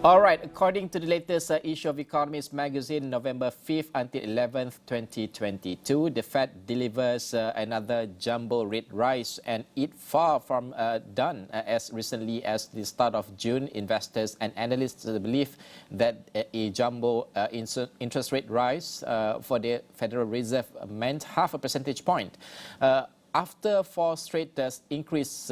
All right, according to the latest issue of Economist magazine, November 5th until 11th, 2022, the Fed delivers another jumbo rate rise, and it far from done. As recently as the start of June, investors and analysts believe that a jumbo interest rate rise for the Federal Reserve meant half a percentage point. After four straight increases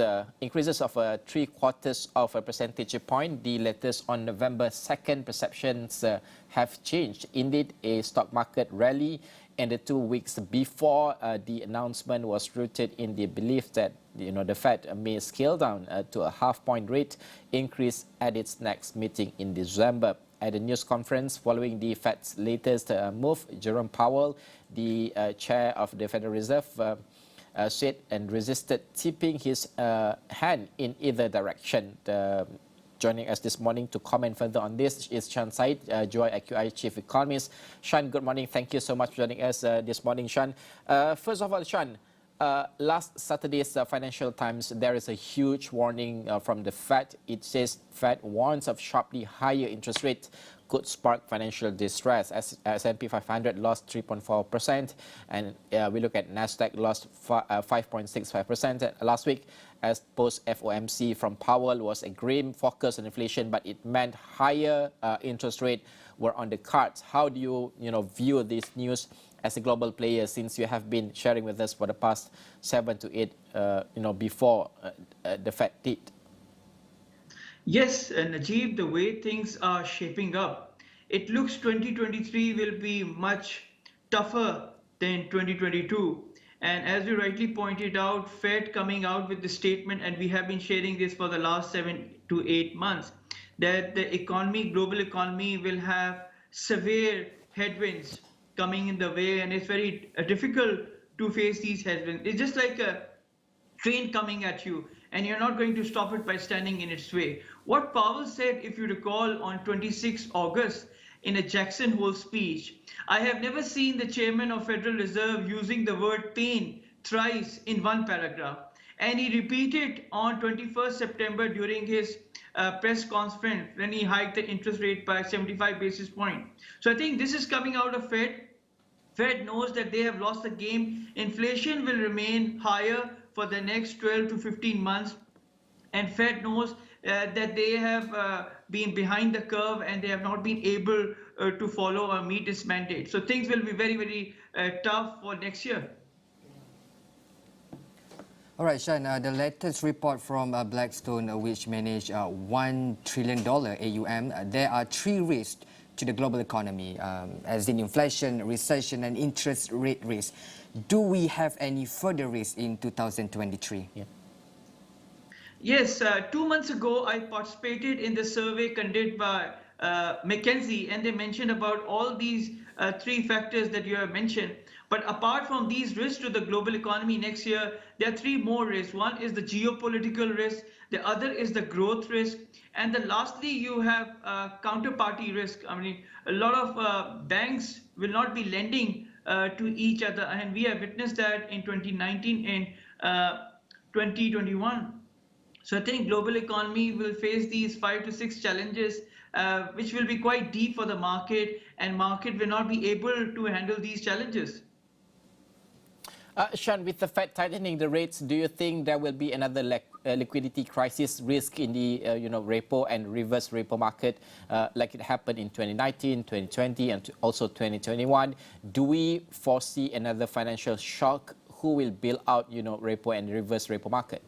of 3/4 of a percentage point, the latest on November 2nd perceptions have changed. Indeed, a stock market rally in the 2 weeks before the announcement was rooted in the belief that the Fed may scale down to a half-point rate increase at its next meeting in December. At a news conference following the Fed's latest move, Jerome Powell, the chair of the Federal Reserve, said and resisted tipping his hand in either direction. Joining us this morning to comment further on this is Shan Said, Joy IQI Chief Economist. Shan, good morning. Thank you so much for joining us this morning, Shan. First of all, Shan, last Saturday's Financial Times, there is a huge warning from the Fed. It says Fed warns of sharply higher interest rates could spark financial distress. As S&P 500 lost 3.4%, and we look at Nasdaq lost 5.65% last week, as post-FOMC from Powell was a grim focus on inflation, but it meant higher interest rate were on the cards. How do you view this news as a global player, since you have been sharing with us for the past 7 to 8 before the Fed did? Yes, Najib, the way things are shaping up, it looks 2023 will be much tougher than 2022. And as you rightly pointed out, Fed coming out with the statement, and we have been sharing this for the last 7 to 8 months, that the economy, global economy, will have severe headwinds coming in the way, and it's very difficult to face these headwinds. It's just like a train coming at you, and you're not going to stop it by standing in its way. What Powell said, if you recall, on 26 August in a Jackson Hole speech, I have never seen the chairman of Federal Reserve using the word pain thrice in one paragraph. And he repeated on 21st September during his press conference when he hiked the interest rate by 75 basis points. So I think this is coming out of Fed. Fed knows that they have lost the game. Inflation will remain higher for the next 12 to 15 months. And Fed knows that they have been behind the curve, and they have not been able to follow or meet its mandate. So things will be very, very tough for next year. All right, Shan, the latest report from Blackstone, which manage $1 trillion AUM, there are 3 risks to the global economy, as in inflation, recession, and interest rate risk. Do we have any further risk in 2023? Yeah. Yes, 2 months ago, I participated in the survey conducted by McKinsey, and they mentioned about all these 3 factors that you have mentioned. But apart from these risks to the global economy next year, there are 3 more risks. One is the geopolitical risk, the other is the growth risk, and then lastly, you have counterparty risk. I mean, a lot of banks will not be lending to each other, and we have witnessed that in 2019 and 2021. So I think global economy will face these 5 to 6 challenges, which will be quite deep for the market, and market will not be able to handle these challenges. Shan, with the Fed tightening the rates, do you think there will be another liquidity crisis risk in the repo and reverse repo market, like it happened in 2019, 2020, and also 2021? Do we foresee another financial shock? Who will bail out repo and reverse repo market?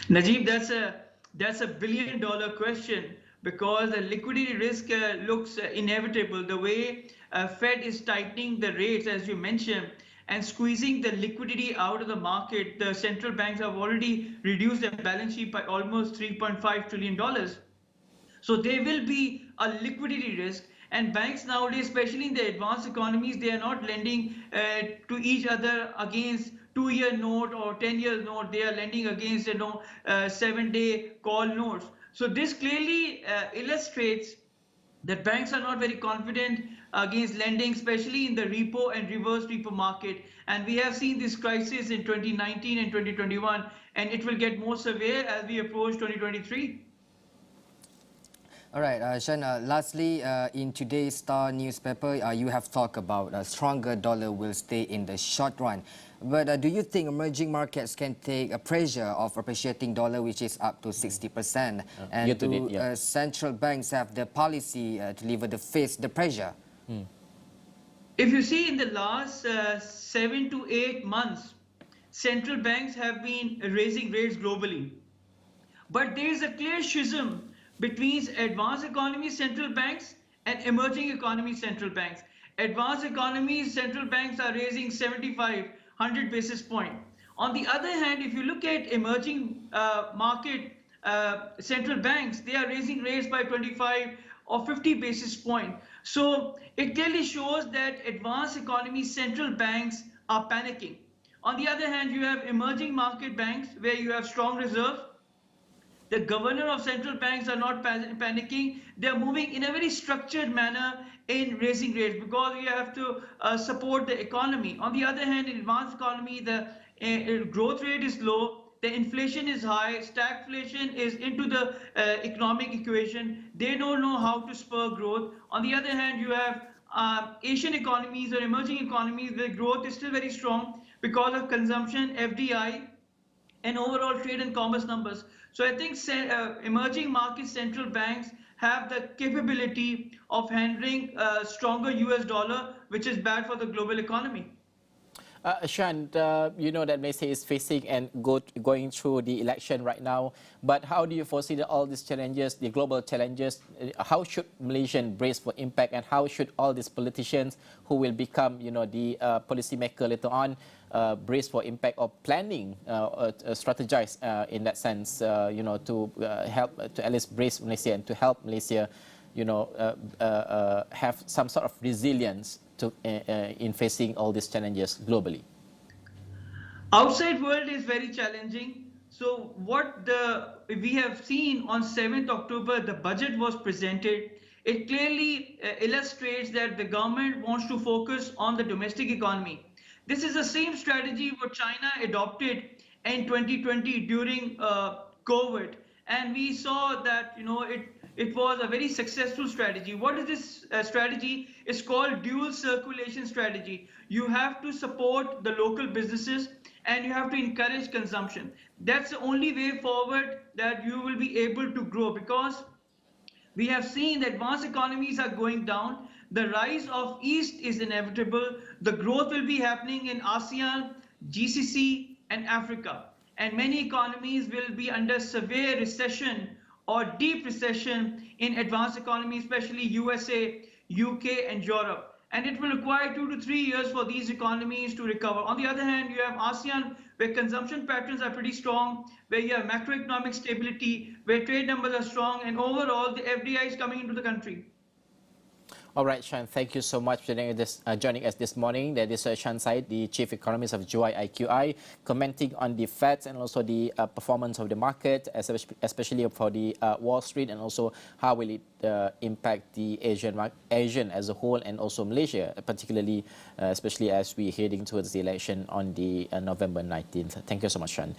Najib, that's a billion-dollar question, because the liquidity risk looks inevitable. The way Fed is tightening the rates, as you mentioned, and squeezing the liquidity out of the market, the central banks have already reduced their balance sheet by almost $3.5 trillion. So there will be a liquidity risk, and banks nowadays, especially in the advanced economies, they are not lending to each other against 2-year note or 10-year note. They are lending against 7-day call notes. So this clearly illustrates that banks are not very confident against lending, especially in the repo and reverse repo market. And we have seen this crisis in 2019 and 2021, and it will get more severe as we approach 2023. All right, Shan, lastly, in today's Star newspaper, you have talked about a stronger dollar will stay in the short run. But do you think emerging markets can take a pressure of appreciating dollar, which is up to 60%? And year to do date, yeah. central banks have the policy to lever the face the pressure? If you see in the last 7 to 8 months, central banks have been raising rates globally. But there is a clear schism between advanced economy central banks and emerging economy central banks. Advanced economy central banks are raising 75, 100 basis point. On the other hand, if you look at emerging market central banks, they are raising rates by 25 or 50 basis point. So it clearly shows that advanced economy central banks are panicking. On the other hand, you have emerging market banks where you have strong reserve. The governor of central banks are not panicking. They are moving in a very structured manner in raising rates because you have to support the economy. On the other hand, in advanced economy, the growth rate is low, the inflation is high, stagflation is into the economic equation. They don't know how to spur growth. On the other hand, you have Asian economies or emerging economies where growth is still very strong because of consumption, FDI, and overall trade and commerce numbers. So I think emerging market central banks have the capability of handling a stronger US dollar, which is bad for the global economy. Shan, you know that Malaysia is facing and going through the election right now. But how do you foresee all these challenges, the global challenges? How should Malaysians brace for impact, and how should all these politicians who will become, the policymaker later on, brace for impact or planning, strategize in that sense, to help to at least brace Malaysia and to help Malaysia, have some sort of resilience in facing all these challenges globally? Outside world is very challenging. So what we have seen on 7th October, the budget was presented. It clearly illustrates that the government wants to focus on the domestic economy. This is the same strategy what China adopted in 2020 during COVID, and we saw that it was a very successful strategy. What is this strategy? It's called dual circulation strategy. You have to support the local businesses and you have to encourage consumption. That's the only way forward that you will be able to grow, because we have seen that advanced economies are going down. The rise of East is inevitable. The growth will be happening in ASEAN, GCC, and Africa. And many economies will be under severe recession or deep recession in advanced economies, especially USA, UK, and Europe. And it will require 2 to 3 years for these economies to recover. On the other hand, you have ASEAN, where consumption patterns are pretty strong, where you have macroeconomic stability, where trade numbers are strong, and overall, the FDI is coming into the country. All right, Shan, thank you so much for joining us this morning. That is Shan Said, the Chief Economist of Juai IQI, commenting on the Feds and also the performance of the market, especially for the Wall Street, and also how will it impact the Asian as a whole, and also Malaysia, particularly, especially as we're heading towards the election on the November 19th. Thank you so much, Shan.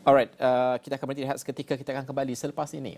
Alright, kita akan berhenti rehat seketika. Kita akan kembali selepas ini.